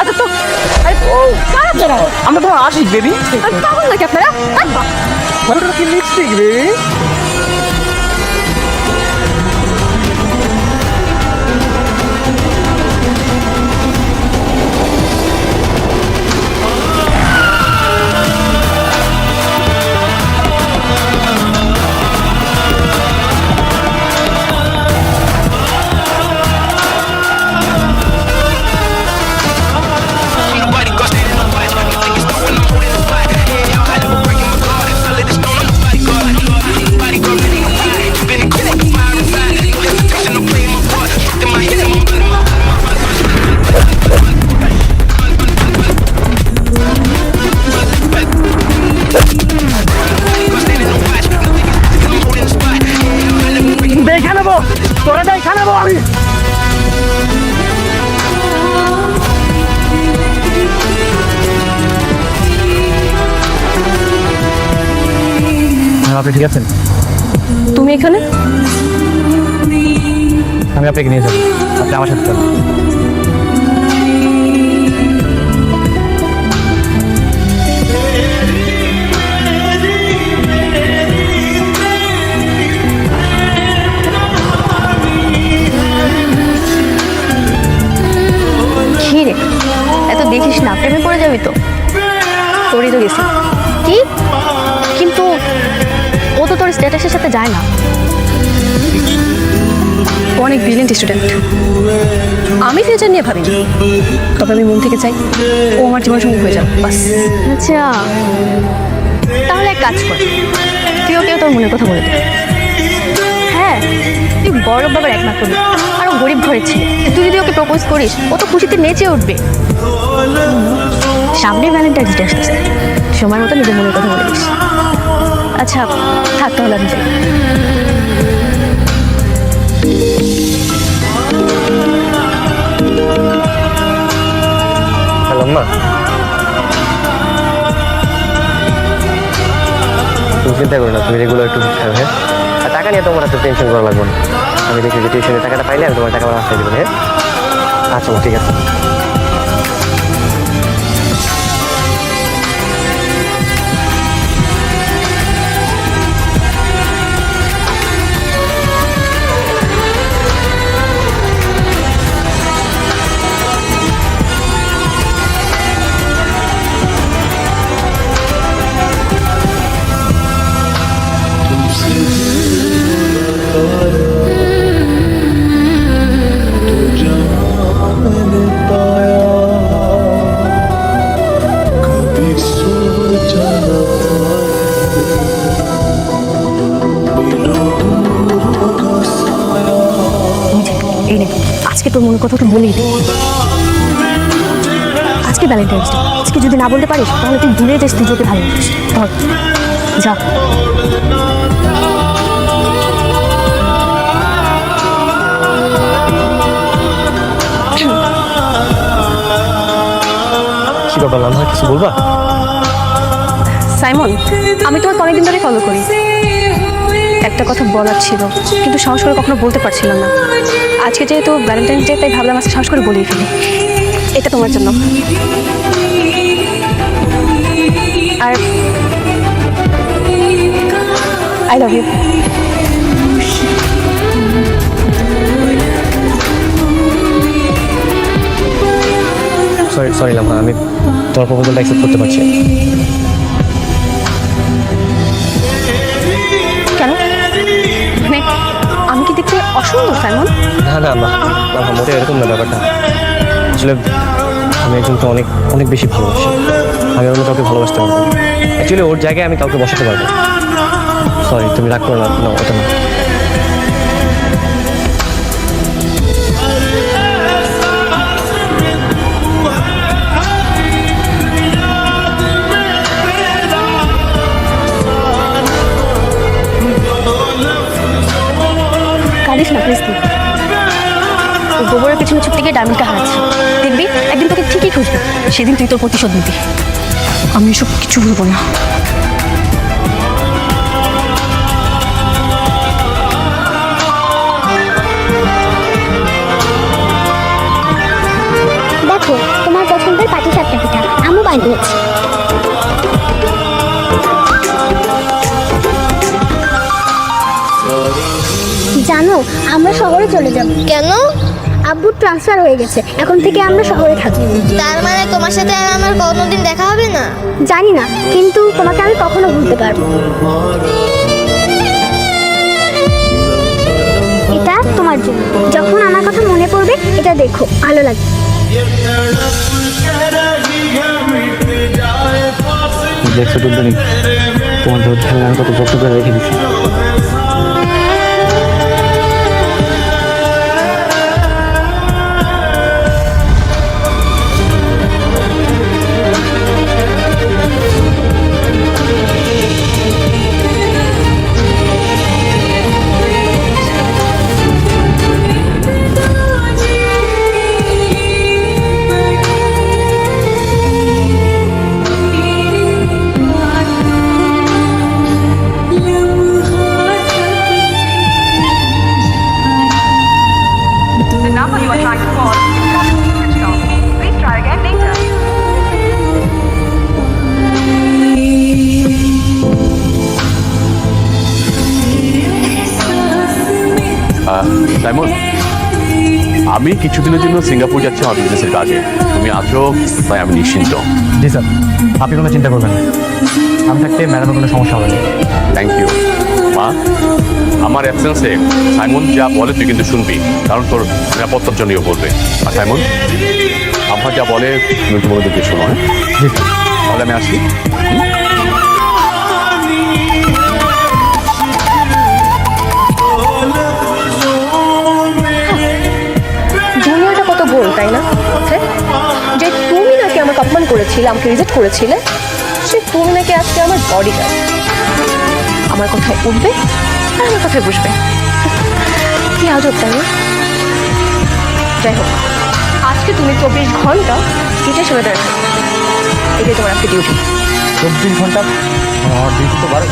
আচ্ছা তো আমরা তো আসি বেবি। পাগল নাকি আপনারা? কি লিপস্টিক বেবি? দেখে নেবো তোরা, দেখে নেবো আমি। আপনি ঠিক আছেন? তুমি এখানে? আমি আপনাকে নিয়ে যাবো, আপনি আমার সাথে চলুন। কি রে, এত দেখিস না, প্রেমে পড়ে যাবি তো। তোরই তো গেছে কি, কিন্তু ও তো তোর স্ট্যাটাসের সাথে যায় না। ও অনেক ব্রিলিয়েন্ট স্টুডেন্ট। আমি ফিউচার নিয়ে ভাবি, তবে আমি মন থেকে চাই ও আমার জীবন সঙ্গী হয়ে যাবে, বাস। আচ্ছা, তাহলে এক কাজ কর, তুই ওকে তোর মনের কথা বলে দে। হ্যাঁ, তুই বড় বাবার একমাত্র মেয়ে, আর ও গরিব ঘরের ছিল। তুই যদি ওকে প্রপোজ করিস, ও তো খুশিতে নেচে উঠবে। সামনে ভ্যালেন্টাইন্স ডে আসতেছে, সময় মতো নিজের মনের কথা বলে দিস। আচ্ছা থাক, তাহলে আমি যাই। হ্যালো মা, তুমি চিন্তা করো না, তুমি রেগুলার একটু খাবে। হ্যাঁ, আর টাকা নিয়ে তোমার এত টেনশন করা লাগবে না। আমি দেখি যে টিউশনের টাকাটা পাইলে আমি তোমার টাকা রাস্তায় দেবেন। হ্যাঁ আচ্ছা ঠিক আছে। এই নে, আজকে তোর মনের কথা তো বলেই দে। আজকে ভ্যালেন্টাইন্স ডে, আজকে যদি না বলতে পারিস তাহলে তুই ভুলে যাস তুই তোকে ভালোবাসিস। ধর যা। কি ব্যাপার লামহা, কিছু বলবা? সাইমন, আমি তোমাকে অনেকদিন ধরে ফলো করি। একটা কথা বলার ছিল, কিন্তু সাহস করে কখনো বলতে পারছিলাম না। আজকে যেহেতু ভ্যালেন্টাইন্স ডে, তাই ভাবলাম আজকে সাহস করে বলেই ফেলি। এটা তোমার জন্য। আর I love you. Sorry sorry Lamha, আমি তোমার প্রপোজালটা অ্যাকসেপ্ট করতে পারছি না। কেন? মানে আমি কি দেখতে অসুন্দর সাইমন? না না মা, লামহা মোটেও এরকম না ব্যাপারটা। আসলে আমি একজনকে অনেক অনেক বেশি ভালোবাসি। আমি অন্য কাউকে ভালোবাসতে পারবো না। অ্যাকচুয়ালি ওর জায়গায় আমি কাউকে বসাতে পারবো। সরি, তুমি রাগ করো না। না ওটা না। কাঁদিস না প্লিজ। তুই গোবরের পেছনে ছুটতে গিয়ে ডায়মন্ডটা হারাচ্ছি। দেখবি একদিন তোকে ঠিকই খুঁজবে, সেদিন তুই তোর প্রতিশোধ নিবি। আমি এসব কিছু ভুলবো না। দেখো তোমার পছন্দ বানিয়েছি। জানো আমরা শহরে চলে যাব। কেন? আব্বুর ট্রান্সফার হয়ে গেছে, এখন থেকে আমরা শহরে থাকি। তার মানে তোমার সাথে আর আমার কোনোদিন দেখা হবে না? জানি না, কিন্তু তোমাকে আমি কখনো ভুলতে পারবো। এটা তোমার জন্য, যখন আমার কথা মনে পড়বে এটা দেখো, ভালো লাগবে। দেখছো টুনটুনি, তোমার ধৈর্য আমি কত যত্ন করে রেখে দিচ্ছি। The number you are trying to call is currently switched off. Please try again later. Simon, আমি কিছুদিনের জন্য সিঙ্গাপুর যাচ্ছি আমার বিজনেসের কাজে। তুমি আছো তাই আমি নিশ্চিন্ত। জি স্যার, আপনি কোনো চিন্তা করবেন না, আমি থাকতে ম্যাডামের কোনো সমস্যা হবে না। Thank you. মা, আমার অ্যাবসেন্সে সাইমন যা বলে তুই কিন্তু শুনবি, কারণ তোর নিরাপত্তার জন্যই বলবে। আর সাইমন, আব্বা যা বলে তুমি একটু মনোযোগ দিয়ে শোনো। হ্যাঁ, জি স্যার। তাহলে আমি আসি। দুনিয়াটা কত গোল, তাই না? হ্যাঁ, যে তুমি নাকি আমাকে অপমান করেছিলে, আমাকে রিজেক্ট করেছিলে, সে তুমি নাকি আজকে আমার বডিগার্ড। আমার কথায় উঠবে আর আমার কথায় বসবে। কি আজব, তাই না? যাই হোক, আজকে তুমি 24 ঘন্টা সিটে সরে দাঁড়াবে, এটাই তোমার আজকে ডিউটি। 24 ঘন্টা আমার ডিউটি তো বাড়ে।